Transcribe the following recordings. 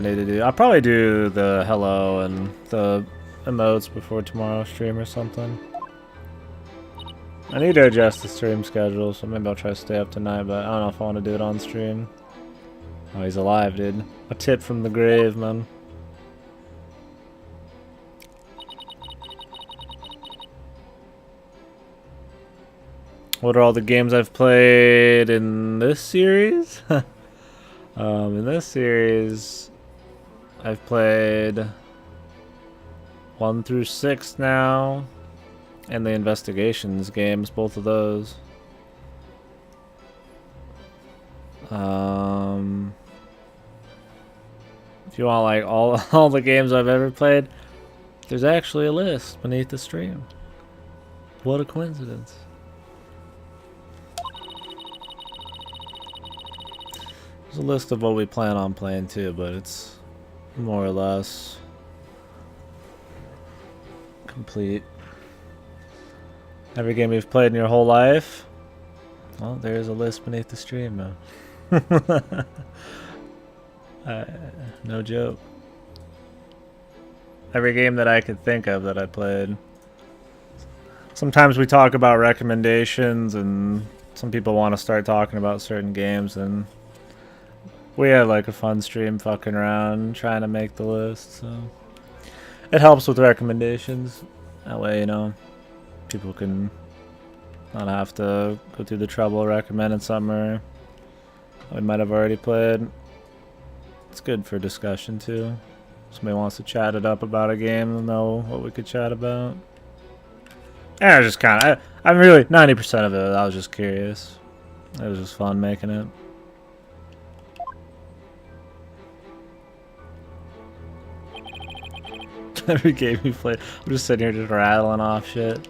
need to do. I'll probably do the hello and the emotes before tomorrow's stream or something. I need to adjust the stream schedule, so maybe I'll try to stay up tonight, but I don't know if I want to do it on stream. Oh, he's alive, dude. A tip from the grave, man. What are all the games I've played in this series? In this series, I've played 1 through 6 now, and the investigations games, both of those. If you want like all the games I've ever played, there's actually a list beneath the stream. What a coincidence. There's a list of what we plan on playing too, but it's more or less complete. Every game you've played in your whole life? Well, there's a list beneath the stream, man. No joke. Every game that I could think of that I played. Sometimes we talk about recommendations, and some people want to start talking about certain games, and we have like a fun stream fucking around trying to make the list, so it helps with recommendations. That way, you know, people can not have to go through the trouble of recommending something we might have already played. It's good for discussion too. Somebody wants to chat it up about a game and know what we could chat about. And I just kind of, I'm really 90% of it. I was just curious. It was just fun making it. Every game we played, I'm just sitting here just rattling off shit.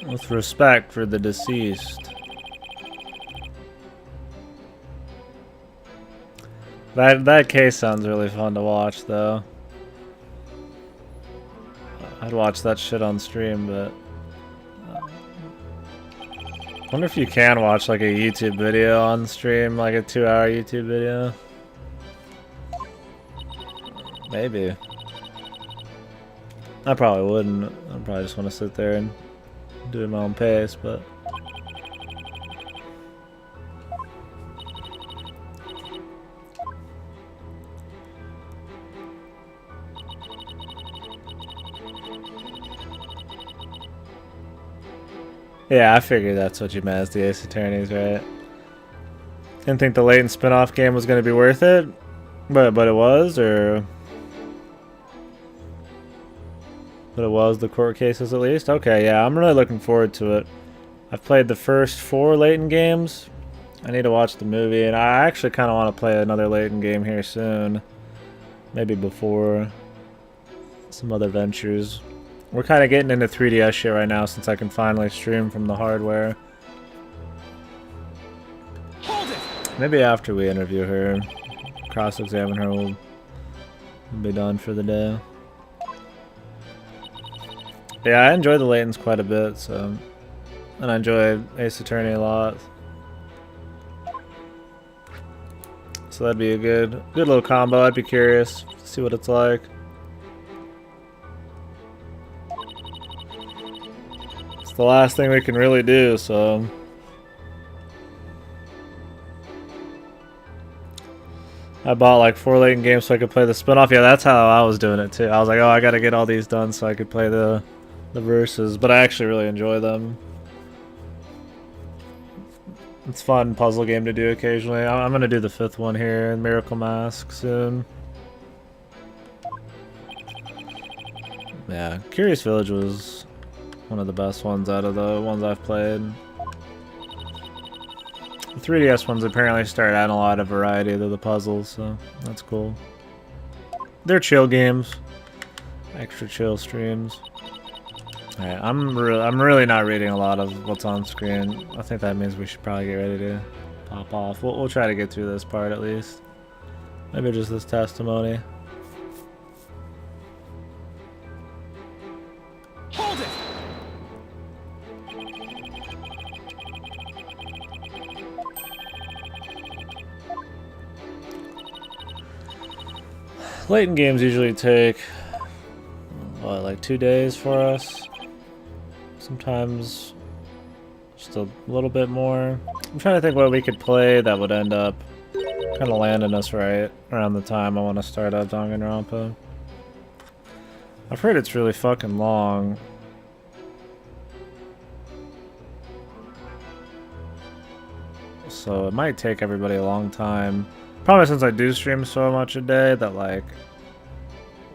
With respect for the deceased. That case sounds really fun to watch, though. I'd watch that shit on stream, but I wonder if you can watch like a YouTube video on stream, like a 2-hour YouTube video. Maybe. I probably wouldn't. I'd probably just want to sit there and do it at my own pace, but yeah, I figured that's what you meant as the Ace Attorneys, right? Didn't think the Layton spin-off game was going to be worth it, but it was, or but it was the court cases at least. Okay, yeah, I'm really looking forward to it. I've played the first 4 Layton games. I need to watch the movie, and I actually kind of want to play another Layton game here soon, maybe before some other ventures. We're kind of getting into 3DS shit right now since I can finally stream from the hardware. Maybe after we interview her, cross-examine her, we'll be done for the day. Yeah, I enjoy the Laytons quite a bit, so, and I enjoy Ace Attorney a lot. So that'd be a good little combo. I'd be curious to see what it's like. It's the last thing we can really do, so I bought like 4 Layton games so I could play the spin-off. Yeah, that's how I was doing it too. I was like, oh, I gotta get all these done so I could play the verses, but I actually really enjoy them. It's a fun puzzle game to do occasionally. I'm gonna do the 5th one here, Miracle Mask, soon. Yeah, Curious Village was one of the best ones out of the ones I've played. The 3DS ones apparently start adding a lot of variety to the puzzles, so that's cool. They're chill games. Extra chill streams. Alright, I'm really not reading a lot of what's on screen. I think that means we should probably get ready to pop off. We'll try to get through this part at least. Maybe just this testimony. Hold it! Late games usually take, what, like 2 days for us? Sometimes just a little bit more. I'm trying to think what we could play that would end up kind of landing us right around the time I want to start up Danganronpa. I've heard it's really fucking long. So it might take everybody a long time. Probably since I do stream so much a day that, like,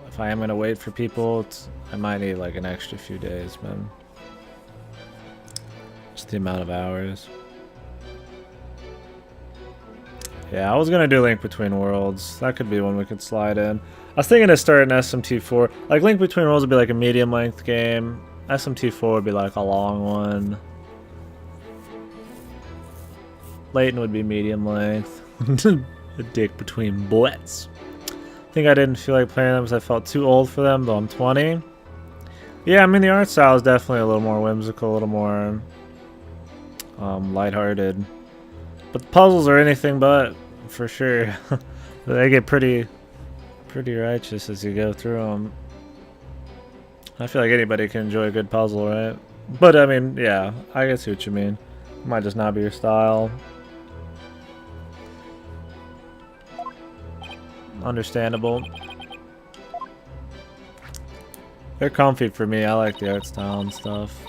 if I am gonna wait for people, I might need like an extra few days, man. Just the amount of hours. Yeah, I was gonna do Link Between Worlds. That could be one we could slide in. I was thinking of starting SMT4. Like, Link Between Worlds would be like a medium-length game. SMT4 would be like a long one. Layton would be medium length. A dick between butts. I think I didn't feel like playing them because I felt too old for them, though I'm 20. Yeah, I mean, the art style is definitely a little more whimsical, a little more lighthearted. But the puzzles are anything but, for sure. They get pretty righteous as you go through them. I feel like anybody can enjoy a good puzzle, right? But, I mean, yeah, I can see what you mean. It might just not be your style. Understandable. They're comfy for me. I like the art style and stuff.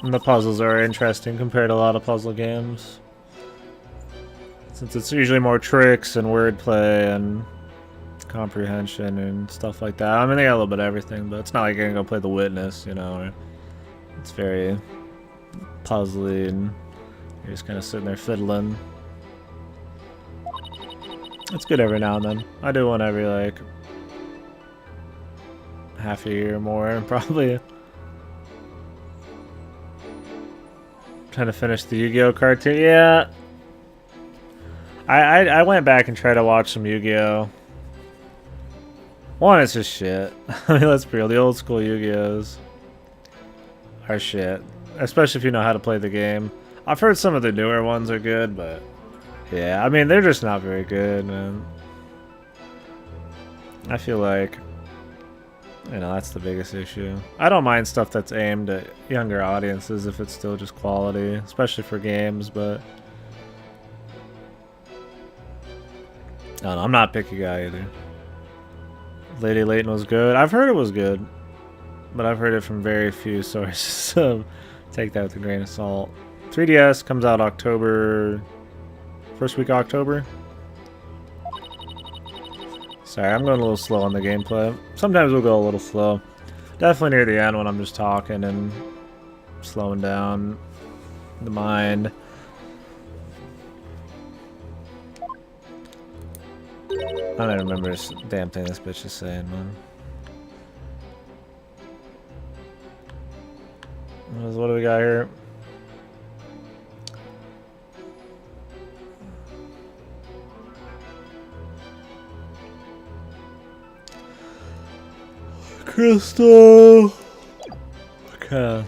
And the puzzles are interesting compared to a lot of puzzle games. Since it's usually more tricks and wordplay and comprehension and stuff like that. I mean, they got a little bit of everything, but it's not like you're gonna go play The Witness, you know. It's very puzzly and you're just kind of sitting there fiddling. It's good every now and then. I do one every, like, half a year or more, probably. Trying to finish the Yu-Gi-Oh cartoon. Yeah. I went back and tried to watch some Yu-Gi-Oh. One, it's just shit. I mean, let's be real. The old school Yu-Gi-Ohs are shit. Especially if you know how to play the game. I've heard some of the newer ones are good, but... yeah, I mean, they're just not very good, man. I feel like, you know, that's the biggest issue. I don't mind stuff that's aimed at younger audiences if it's still just quality, especially for games, but... I don't know, I'm not a picky guy either. Lady Layton was good. I've heard it was good, but I've heard it from very few sources, so take that with a grain of salt. 3DS comes out October... first week of October. Sorry, I'm going a little slow on the gameplay. Sometimes we'll go a little slow. Definitely near the end when I'm just talking and slowing down the mind. I don't even remember this damn thing this bitch is saying, man. What do we got here? Crystal. Okay.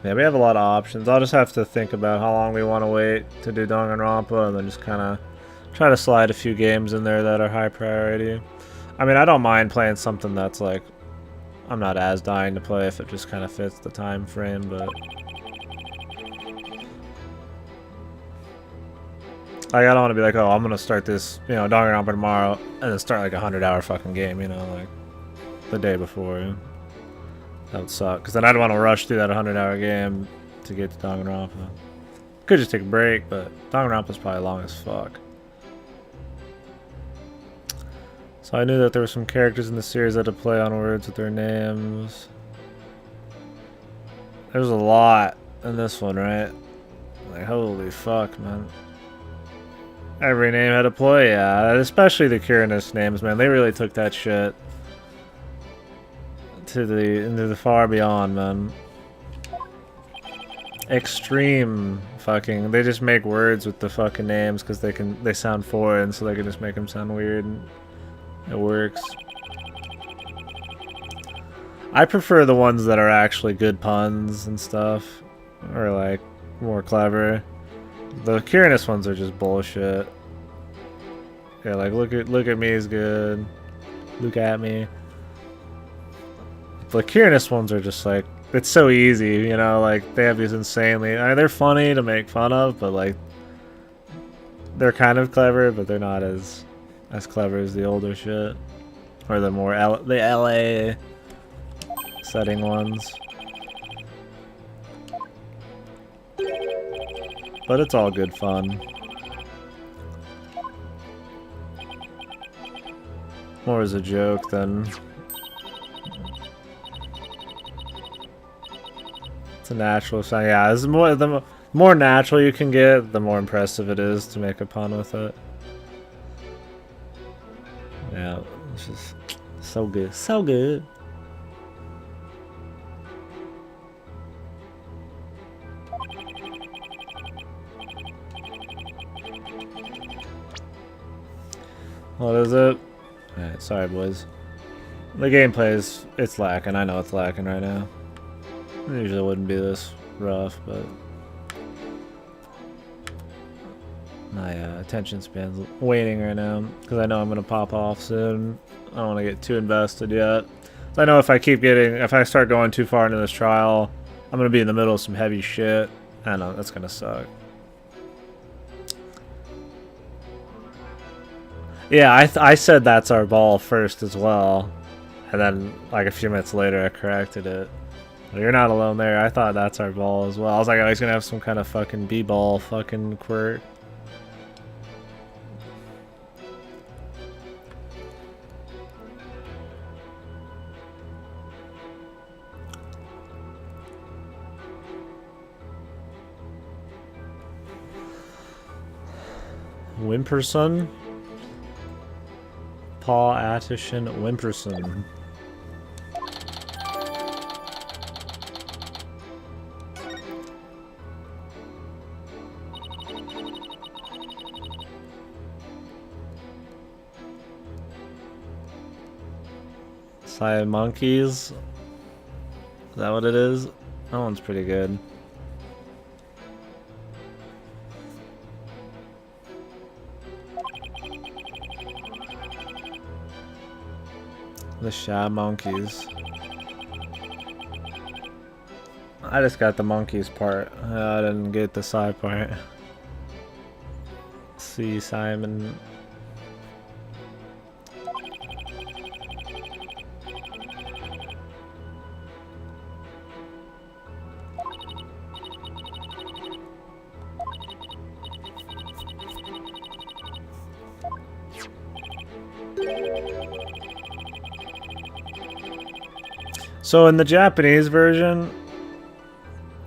Yeah, we have a lot of options. I'll just have to think about how long we want to wait to do Danganronpa and then just kind of try to slide a few games in there that are high priority. I mean, I don't mind playing something that's like I'm not as dying to play if it just kind of fits the time frame, but like, I don't want to be like, oh, I'm going to start this, you know, Danganronpa tomorrow, and then start like a 100-hour fucking game, you know, like the day before. That would suck, because then I'd want to rush through that 100-hour game to get to Danganronpa. Could just take a break, but Danganronpa's probably long as fuck. So I knew that there were some characters in the series that had play on words with their names. There's a lot in this one, right? Like, holy fuck, man. Every name had a play, yeah. Especially the Kirinus names, man. They really took that shit to into the far beyond, man. Extreme fucking. They just make words with the fucking names because they sound foreign, so they can just make them sound weird. And it works. I prefer the ones that are actually good puns and stuff, or like more clever. The Quirinus ones are just bullshit. Yeah, like look at me is good. Look at me. The Quirinus ones are just like, it's so easy, you know, like they have these insanely, I mean, they're funny to make fun of, but like they're kind of clever, but they're not as clever as the older shit or the more the LA setting ones. But it's all good fun. More as a joke than it's a natural sound. Yeah, the more natural you can get, the more impressive it is to make a pun with it. Yeah, it's just so good. So good. What is it? Alright, sorry boys. The gameplay it's lacking. I know it's lacking right now. It usually wouldn't be this rough, but my attention span's waning right now because I know I'm gonna pop off soon. I don't want to get too invested yet. I know if I start going too far into this trial, I'm gonna be in the middle of some heavy shit. I know that's gonna suck. Yeah, I said that's our ball first as well, and then like a few minutes later I corrected it. You're not alone there. I thought that's our ball as well. I was like, oh, he's gonna have some kind of fucking b-ball fucking quirk. Wimperson? Paul Attishan Wimperson. Side Monkeys. Is that what it is? That one's pretty good. The Shy Monkeys. I just got the monkeys part. I didn't get the side part. See Simon. So in the Japanese version,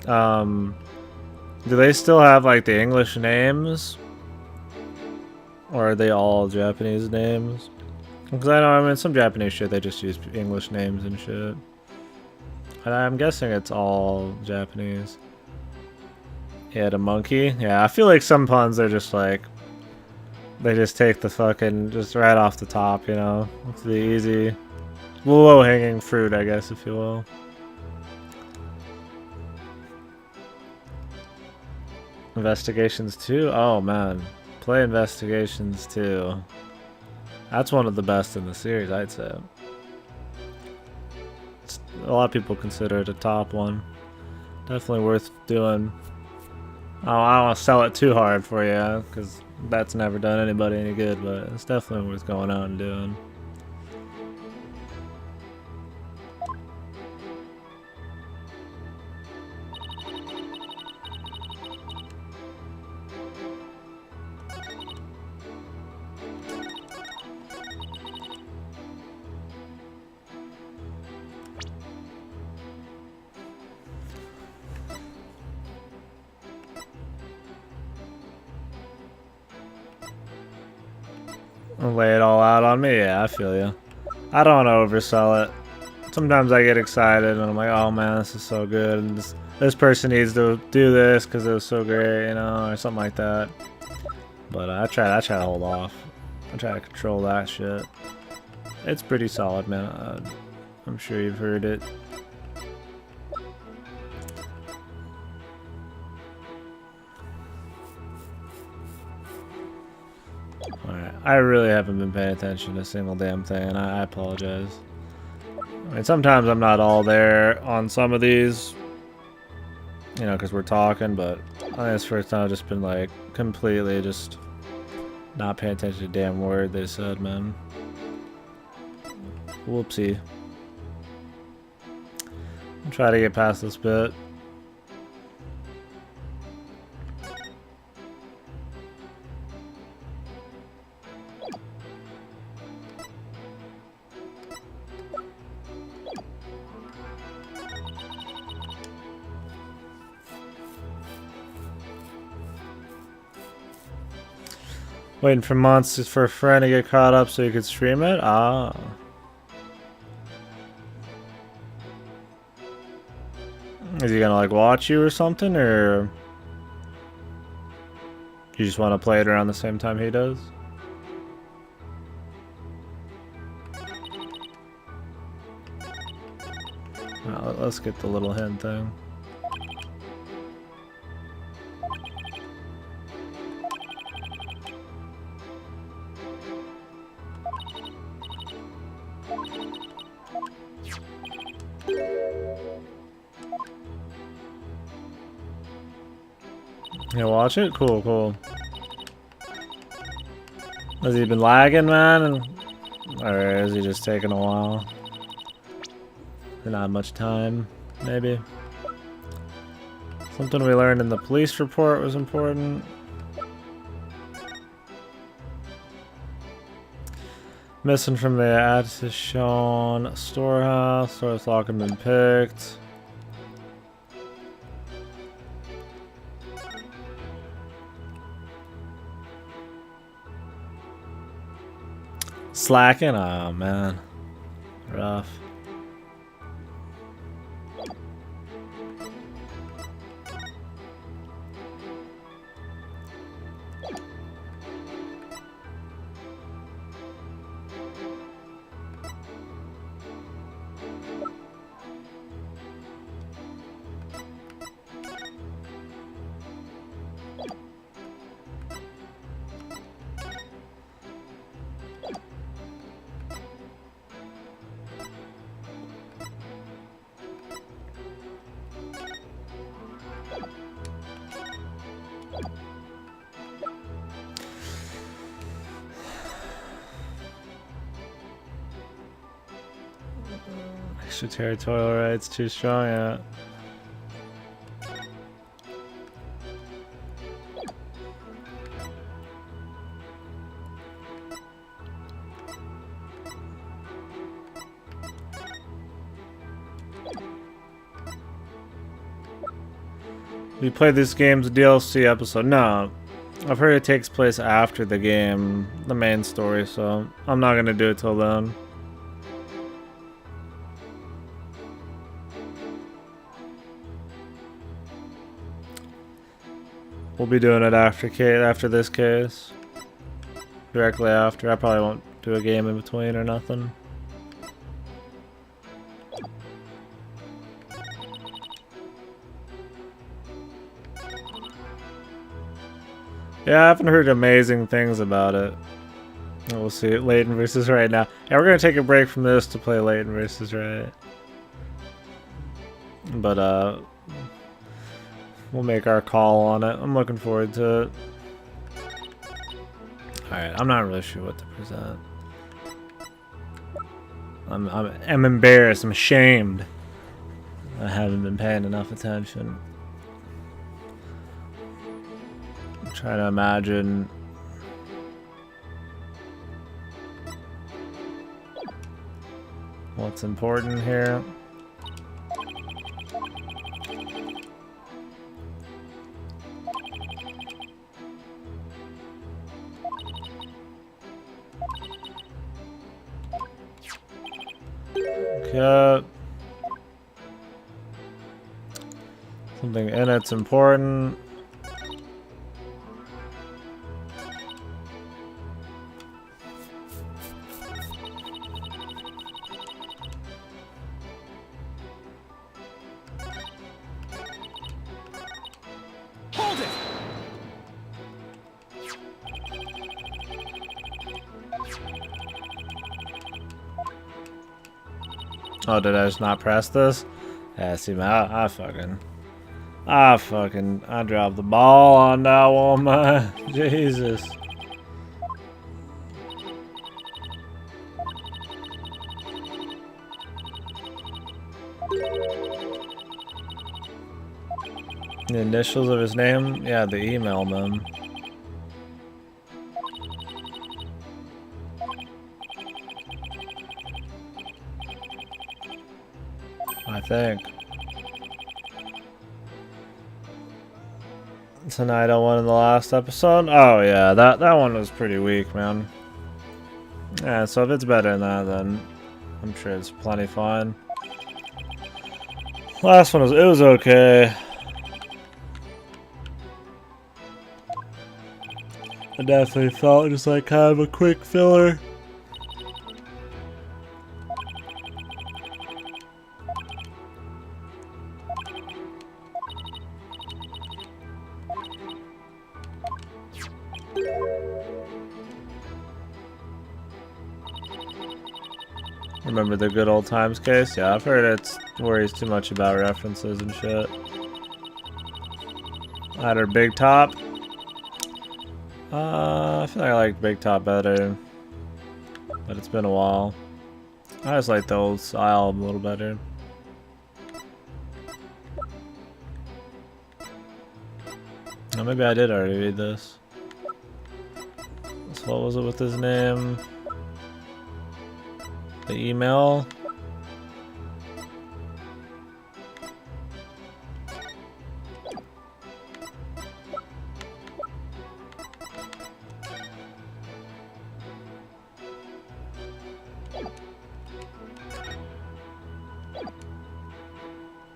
do they still have like the English names? Or are they all Japanese names? Because I mean, some Japanese shit, they just use English names and shit. And I'm guessing it's all Japanese. Yeah, the monkey. Yeah, I feel like some puns are just like, they just take the fucking, just right off the top, you know? It's the easy, low-hanging fruit, I guess, if you will. Investigations 2? Oh, man. Play Investigations 2. That's one of the best in the series, I'd say. A lot of people consider it a top one. Definitely worth doing. Oh, I don't want to sell it too hard for you, because that's never done anybody any good, but it's definitely worth going out and doing. Lay it all out on me? Yeah, I feel you. I don't want to oversell it. Sometimes I get excited and I'm like, oh man, this is so good. And this person needs to do this because it was so great, you know, or something like that. But I try to hold off. I try to control that shit. It's pretty solid, man. I'm sure you've heard it. Alright, I really haven't been paying attention to a single damn thing, and I apologize. I mean, sometimes I'm not all there on some of these, you know, because we're talking, but on this first time I've just been, like, completely just not paying attention to a damn word they said, man. Whoopsie. I'll try to get past this bit. Waiting for months for a friend to get caught up so you could stream it? Ah. Is he gonna like watch you or something, or you just want to play it around the same time he does? Well, let's get the little hint thing. You watch it? Cool, cool. Has he been lagging, man? Or is he just taking a while? Not much time, maybe. Something we learned in the police report was important. Missing from the Addison storehouse. Storehouse lock had been picked. Slacking? Oh man. Rough. Extraterritorial rights too strong, yeah. We played this game's DLC episode. No, I've heard it takes place after the game, the main story, so I'm not gonna do it till then. We'll be doing it after this case. Directly after. I probably won't do a game in between or nothing. Yeah, I haven't heard amazing things about it. We'll see. Leighton versus Right now. Yeah, we're gonna take a break from this to play Leighton versus Right. But we'll make our call on it. I'm looking forward to it. Alright, I'm not really sure what to present. I'm embarrassed. I'm ashamed. I haven't been paying enough attention. I'm trying to imagine what's important here. Something in it's important. Hold it! Oh, did I just not press this? Yeah, see, man, I dropped the ball on that one, man. Jesus. The initials of his name? Yeah, the email, man. I think. Tonight I won in the last episode? Oh yeah, that one was pretty weak, man. Yeah, so if it's better than that, then I'm sure it's plenty fine. Last one was okay. I definitely felt just like kind of a quick filler. Remember the good old times case? Yeah, I've heard it worries too much about references and shit. Had her Big Top. I feel like I like Big Top better, but it's been a while. I just like the old style a little better. Oh, maybe I did already read this. So what was it with his name? The email?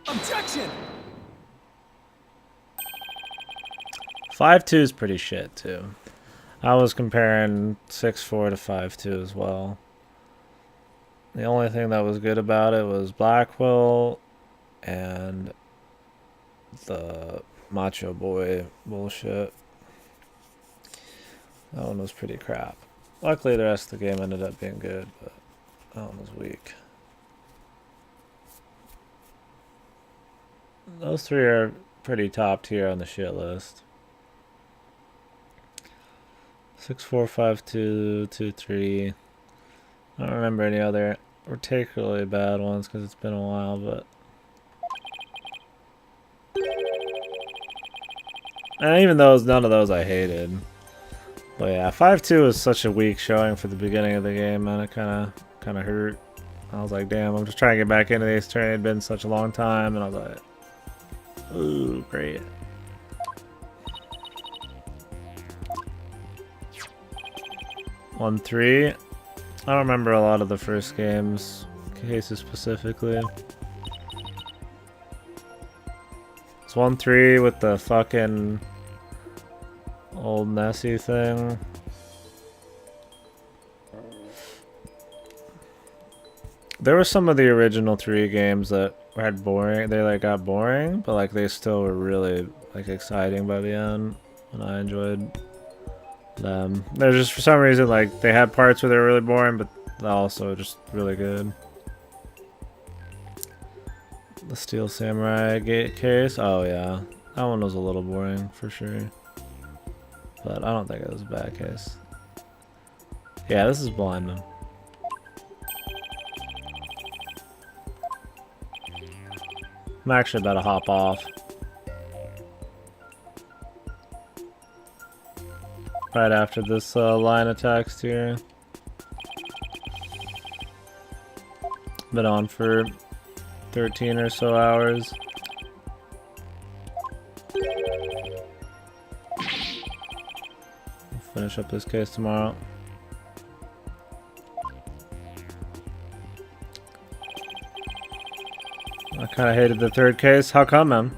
Objection! 5-2 is pretty shit too. I was comparing 6-4 to 5-2 as well. The only thing that was good about it was Blackwell and the Macho Boy bullshit. That one was pretty crap. Luckily the rest of the game ended up being good, but that one was weak. Those three are pretty top tier on the shit list. 6-4, 5-2, 2-3. I don't remember any other particularly bad ones because it's been a while, but... And even those, none of those I hated. But yeah, 5-2 was such a weak showing for the beginning of the game, man. It kind of hurt. I was like, damn, I'm just trying to get back into this turn. It had been such a long time, and I was like, ooh, great. One, 3. I don't remember a lot of the first games, cases specifically. It's 1-3 with the fucking old Nessie thing. There were some of the original 3 games that had boring. They like got boring, but like they still were really like exciting by the end, and I enjoyed them. They're just for some reason like they had parts where they were really boring, but also just really good. The Steel Samurai Gate case. Oh yeah, that one was a little boring for sure, but I don't think it was a bad case. Yeah, this is blind man. I'm actually about to hop off. Right after this line of text here. Been on for 13 or so hours. I'll finish up this case tomorrow. I kind of hated the third case. How come, man?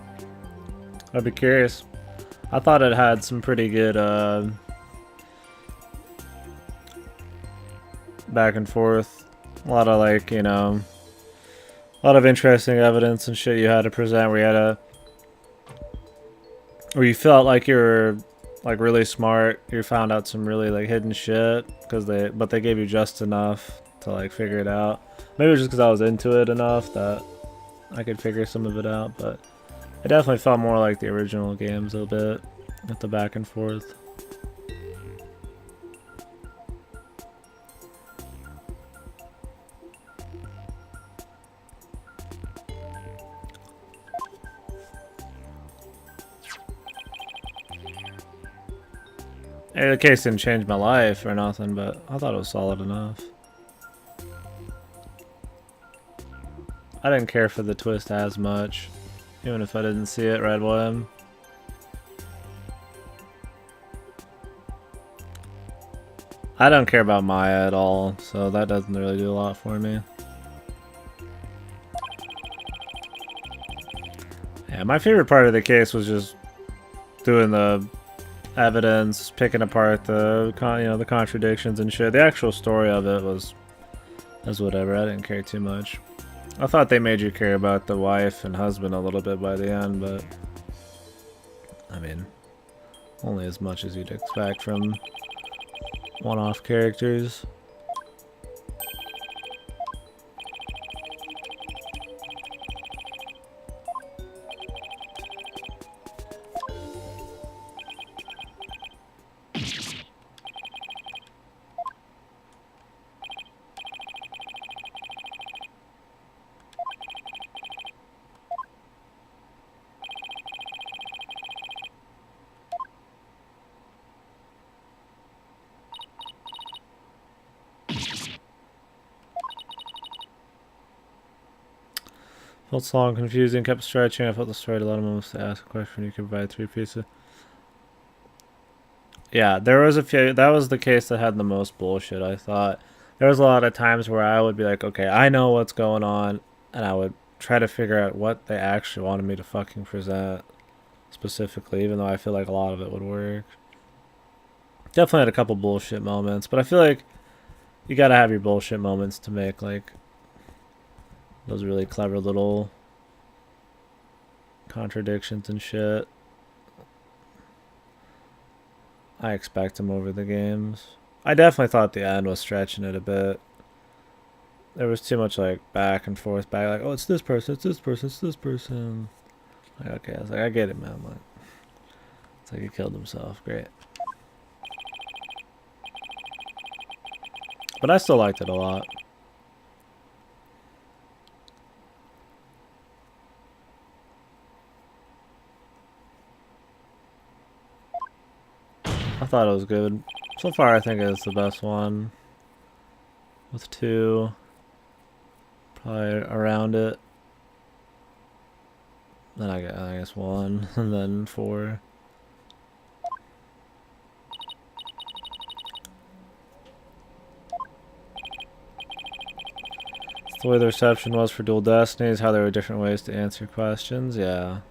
I'd be curious. I thought it had some pretty good back and forth. A lot of like, you know, a lot of interesting evidence and shit you had to present where you had to, where you felt like you were like really smart. You found out some really like hidden shit but they gave you just enough to like figure it out. Maybe it was just because I was into it enough that I could figure some of it out, but it definitely felt more like the original games a bit with the back and forth. Hey, the case didn't change my life or nothing, but I thought it was solid enough. I didn't care for the twist as much, even if I didn't see it right away. I don't care about Maya at all, so that doesn't really do a lot for me. Yeah, my favorite part of the case was just doing the evidence, picking apart the the contradictions and shit. The actual story of it was whatever. I didn't care too much. I thought they made you care about the wife and husband a little bit by the end, but I mean, only as much as you'd expect from one-off characters. Felt slow and confusing, kept stretching. I felt the story had a lot of moments to ask a question. You could provide 3 pieces. Yeah, there was a few. That was the case that had the most bullshit, I thought. There was a lot of times where I would be like, okay, I know what's going on, and I would try to figure out what they actually wanted me to fucking present specifically, even though I feel like a lot of it would work. Definitely had a couple bullshit moments, but I feel like you gotta have your bullshit moments to make, like, those really clever little contradictions and shit. I expect them over the games. I definitely thought the end was stretching it a bit. There was too much like back and forth, like, oh, it's this person, it's this person, it's this person. Like, okay, I was like, I get it, man. Like, it's like he killed himself. Great. But I still liked it a lot. I thought it was good. So far, I think it's the best one. With 2. Probably around it. Then I guess 1. And then 4. The way the reception was for Dual Destinies, how there were different ways to answer questions, yeah.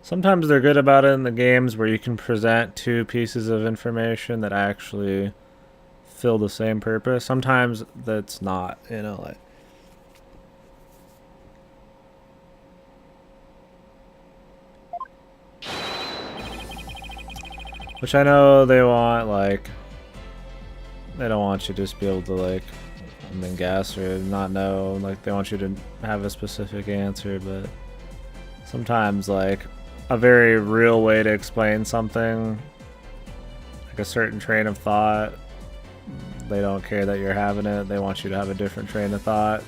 Sometimes they're good about it in the games where you can present 2 pieces of information that actually fill the same purpose. Sometimes that's not, you know, like. Which I know they want, like, they don't want you to just be able to, like, and then guess or not know. Like, they want you to have a specific answer, but sometimes, like, a very real way to explain something, like a certain train of thought, they don't care that you're having it. They want you to have a different train of thought,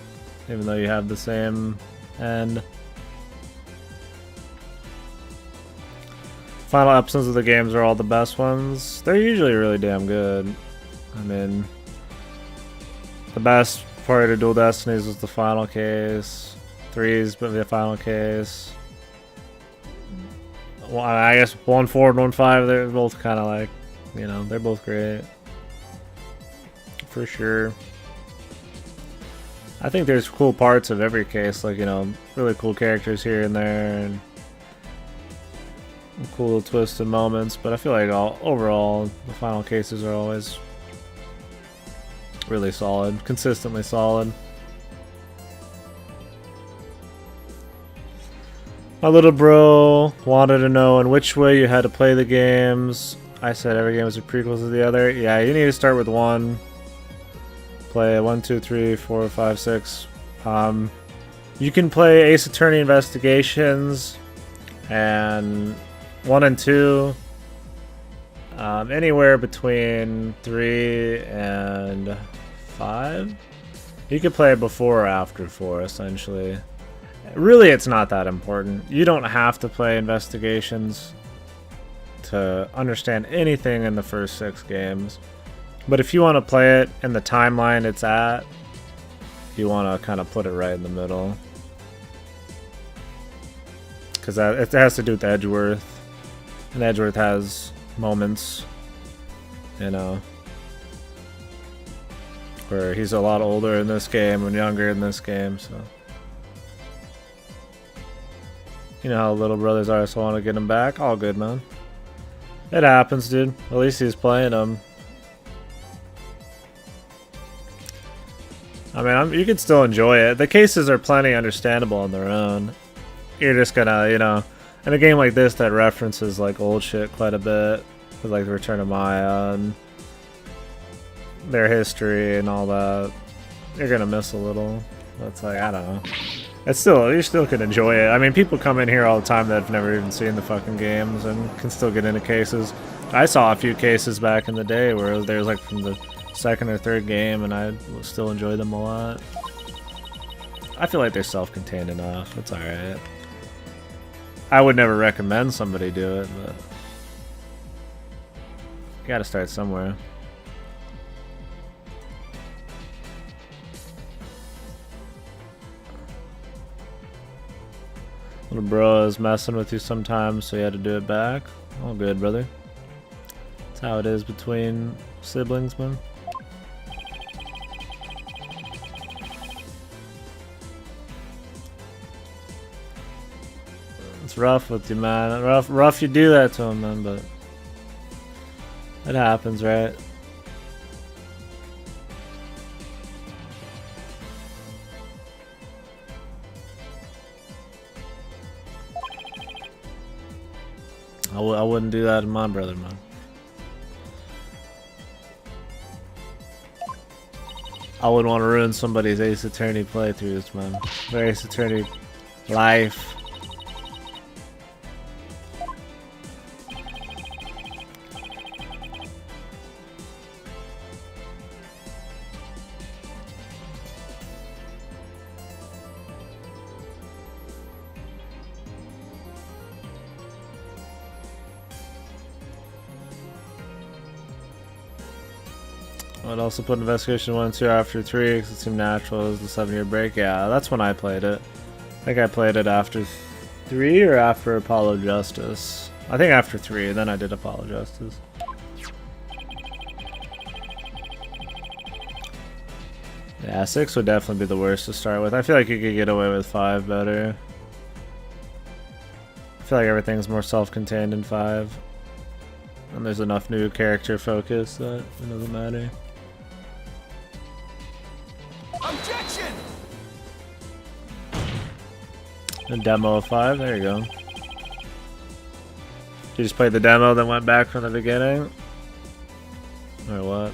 even though you have the same end. Final episodes of the games are all the best ones. They're usually really damn good. I mean, the best part of Dual Destinies was the final case. 3's but the final case. Well, I guess 1-4 and 1-5, they're both kind of like, you know, they're both great. For sure. I think there's cool parts of every case, like, you know, really cool characters here and there. And cool little twisted moments, but I feel like overall the final cases are always really solid, consistently solid. My little bro wanted to know in which way you had to play the games. I said every game was a prequel to the other. Yeah, you need to start with one. Play 1, 2, 3, 4, 5, 6. You can play Ace Attorney Investigations and 1 and 2. Anywhere between 3 and 5. You could play before or after 4, essentially. Really, it's not that important. You don't have to play Investigations to understand anything in the first 6 games. But if you want to play it in the timeline it's at, you want to kind of put it right in the middle. Because it has to do with Edgeworth. And Edgeworth has moments, you know, where he's a lot older in this game and younger in this game, so. You know how little brothers are, so I want to get him back. All good, man. It happens, dude. At least he's playing them. I mean, you can still enjoy it. The cases are plenty understandable on their own. You're just gonna, you know, in a game like this that references like old shit quite a bit, with like the Return of Maya and their history and all that, you're gonna miss a little. That's like, I don't know. It's still, you still can enjoy it. I mean, people come in here all the time that have never even seen the fucking games and can still get into cases. I saw a few cases back in the day where there was like from the second or third game, and I still enjoy them a lot. I feel like they're self-contained enough. It's alright. I would never recommend somebody do it, but you gotta start somewhere. Little bro is messing with you sometimes, so you had to do it back. All good, brother. That's how it is between siblings, man. It's rough with you, man. Rough you do that to him, man, but it happens, right? I wouldn't do that to my brother, man. I wouldn't want to ruin somebody's Ace Attorney playthroughs, man. Their Ace Attorney life. I'd also put Investigation 1 and 2 after 3 because it seemed natural as the 7-year break. Yeah, that's when I played it. I think I played it after 3 or after Apollo Justice. I think after 3, then I did Apollo Justice. Yeah, 6 would definitely be the worst to start with. I feel like you could get away with 5 better. I feel like everything's more self-contained in 5. And there's enough new character focus that it doesn't matter. Objection! A demo of 5, there you go. You just played the demo, then went back from the beginning? Or what?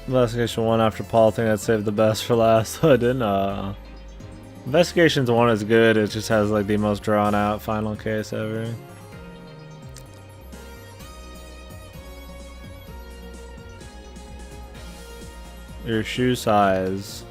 Investigation 1 after Paul, thing I'd saved the best for last. I didn't, Investigations 1 is good, it just has like the most drawn out final case ever. Your shoe size.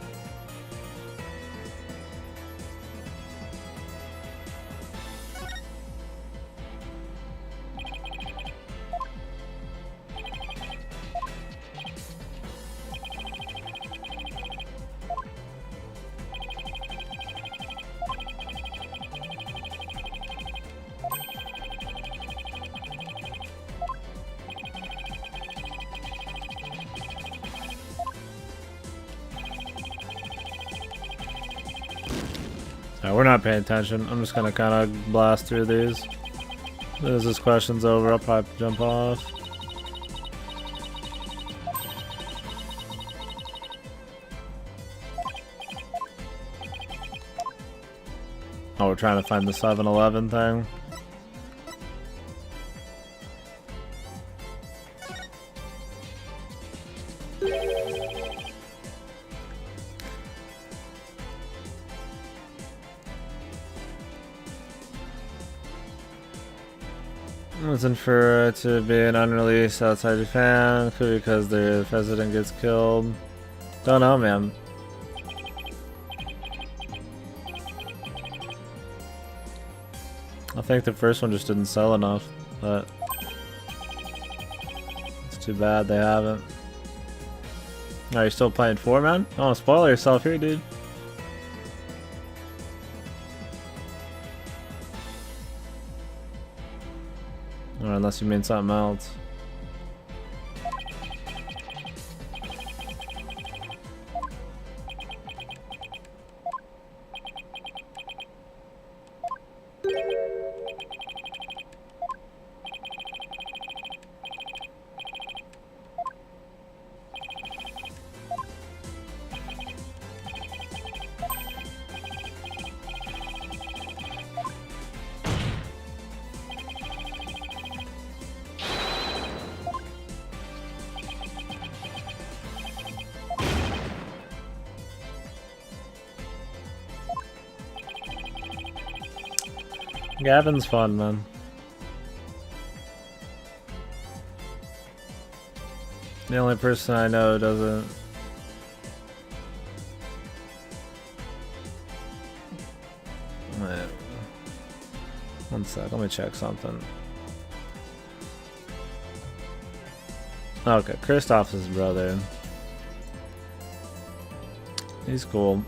We're not paying attention. I'm just gonna kind of blast through these. As this question's over, I'll probably jump off. Oh, we're trying to find the 7-Eleven thing. Listen for it to be an unreleased outside Japan. Could be because the president gets killed. Don't know, man. I think the first one just didn't sell enough, but it's too bad they haven't. Are you still playing 4, man? Don't want to spoil yourself here, dude. Or unless you mean something else. Gavin's fun, man. The only person I know who doesn't. Wait. One sec, let me check something. Okay, Kristoff's his brother. He's cool.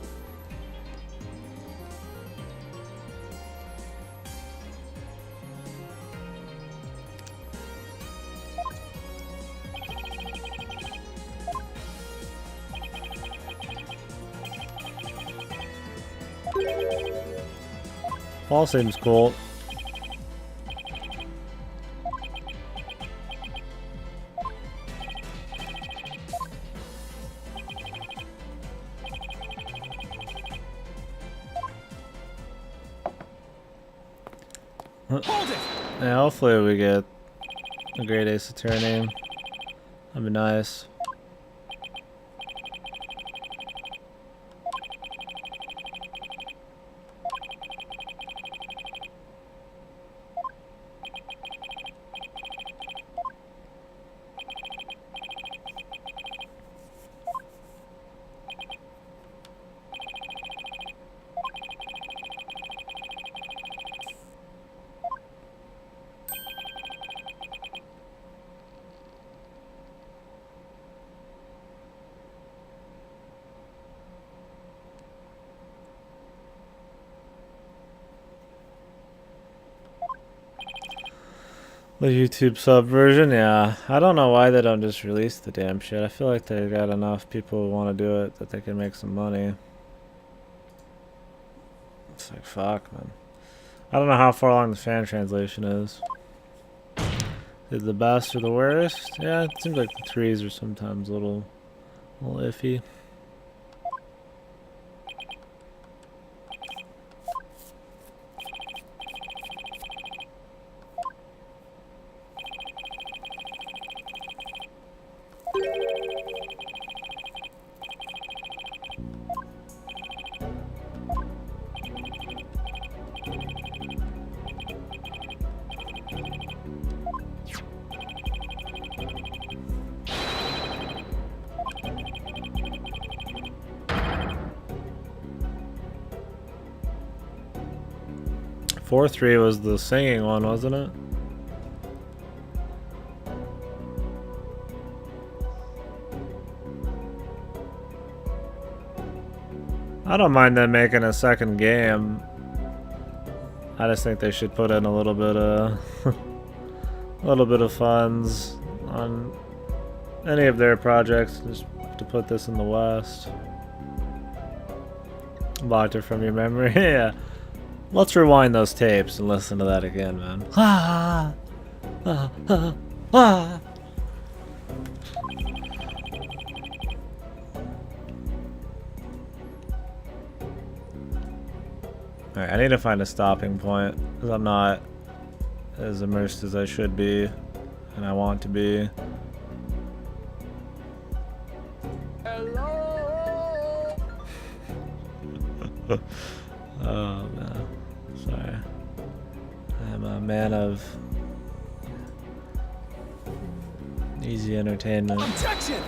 Paul seems cool. Hold it. Yeah, hopefully we get a great ace attorney. That'd be nice. The YouTube sub version, yeah. I don't know why they don't just release the damn shit. I feel like they got enough people who want to do it that they can make some money. It's like, fuck, man. I don't know how far along the fan translation is. Is it the best or the worst? Yeah, it seems like the 3s are sometimes a little iffy. Four 3 was the singing one, wasn't it? I don't mind them making a second game. I just think they should put in a little bit of funds on any of their projects just to put this in the West. Blocked it from your memory. Yeah. Let's rewind those tapes and listen to that again, man. Ah, ah, ah, ah. Alright, I need to find a stopping point, because I'm not as immersed as I should be, and I want to be. Hello. Oh, no. Sorry. I'm a man of easy entertainment. Objection.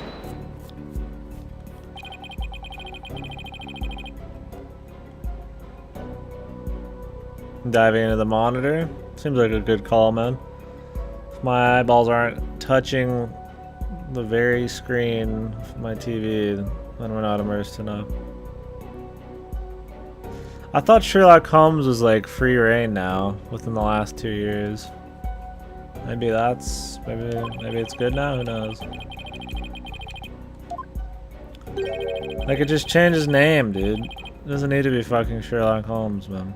Diving into the monitor seems like a good call, man. If my eyeballs aren't touching the very screen of my TV, then we're not immersed enough. I thought Sherlock Holmes was like free reign now within the last 2 years. Maybe it's good now. Who knows? Like, it just changed his name, dude. It doesn't need to be fucking Sherlock Holmes, man.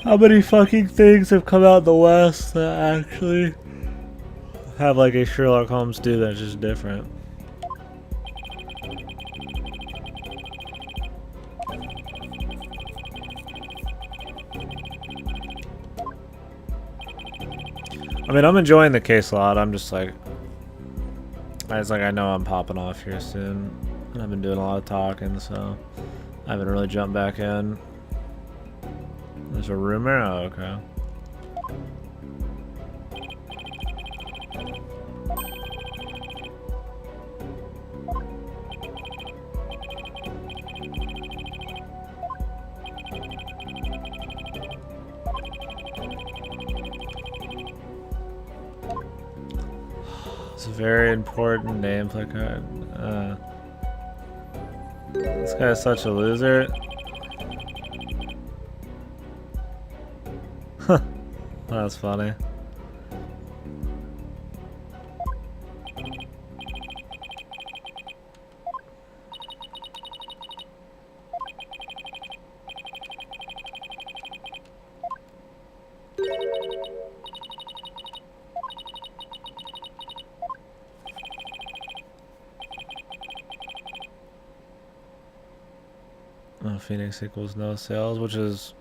How many fucking things have come out in the West that actually have like a Sherlock Holmes do that's just different? I mean, I'm enjoying the case a lot. I'm just like, I know I'm popping off here soon, and I've been doing a lot of talking, so I haven't really jumped back in. There's a rumor? Oh, okay. It's a very important gameplay card. This guy's such a loser. That's funny. Oh, Phoenix equals no sales, which is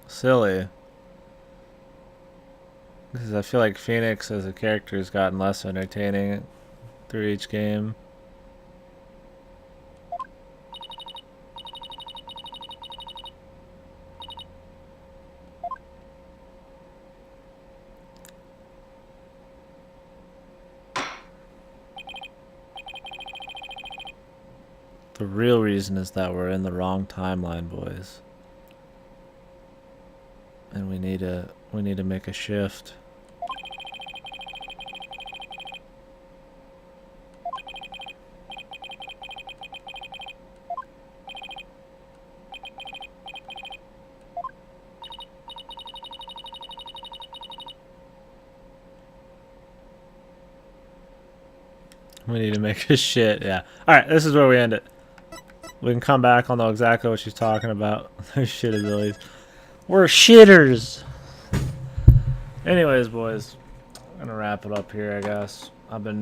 silly. Because I feel like Phoenix as a character has gotten less entertaining through each game. The real reason is that we're in the wrong timeline, boys. And we need to make a shift. We need to make a shit, yeah. Alright, this is where we end it. We can come back, I'll know exactly what she's talking about. Their shit abilities. We're shitters! Anyways, boys. I'm gonna wrap it up here, I guess. I've been